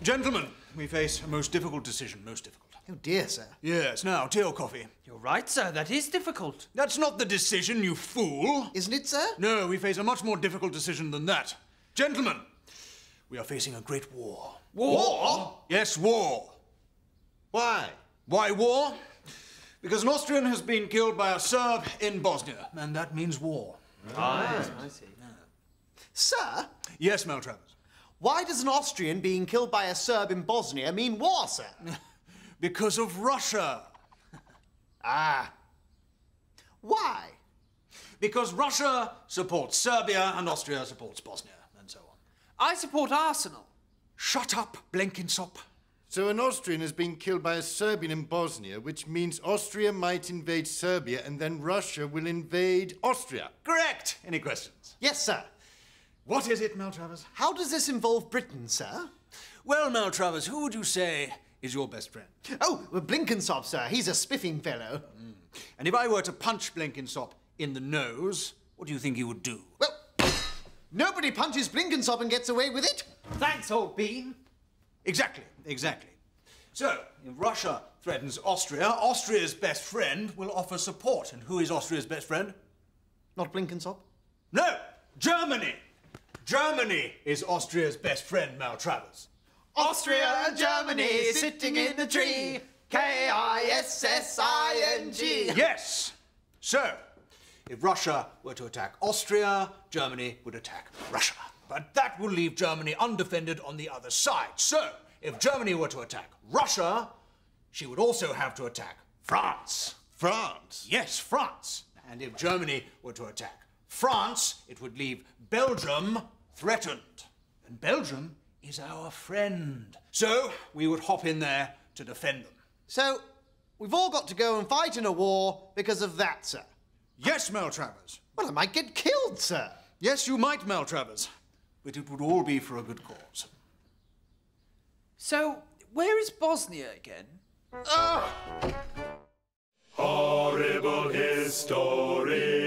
Gentlemen, we face a most difficult decision, most difficult. Oh dear, sir. Yes, now, tea or coffee? You're right, sir, that is difficult. That's not the decision, you fool. Isn't it, sir? No, we face a much more difficult decision than that. Gentlemen, we are facing a great war. War? Yes, war. Why? Why war? Because an Austrian has been killed by a Serb in Bosnia, and that means war. I see. Sir? Yes, Maltravers. Why does an Austrian being killed by a Serb in Bosnia mean war, sir? Because of Russia. Ah. Why? Because Russia supports Serbia and Austria supports Bosnia, and so on. I support Arsenal. Shut up, Blenkinsop. So an Austrian has been killed by a Serbian in Bosnia, which means Austria might invade Serbia and then Russia will invade Austria. Correct. Any questions? Yes, sir. What is it, Maltravers? How does this involve Britain, sir? Well, Maltravers, who would you say is your best friend? Oh, Blenkinsop, sir. He's a spiffing fellow. And if I were to punch Blenkinsop in the nose, what do you think he would do? Well, nobody punches Blenkinsop and gets away with it. Thanks, old bean. Exactly, exactly. So, if Russia threatens Austria, Austria's best friend will offer support. And who is Austria's best friend? Not Blenkinsop? No, Germany. Germany is Austria's best friend, Maltravers. Austria and Germany sitting in a tree. K-I-S-S-I-N-G. Yes. So, if Russia were to attack Austria, Germany would attack Russia. But that will leave Germany undefended on the other side. So, if Germany were to attack Russia, she would also have to attack France. France? Yes, France. And if Germany were to attack France, it would leave Belgium threatened. And Belgium is our friend. So, we would hop in there to defend them. So, we've all got to go and fight in a war because of that, sir. Yes, Maltravers. Well, I might get killed, sir. Yes, you might, Maltravers. But it would all be for a good cause. So, where is Bosnia again? Horrible Histories.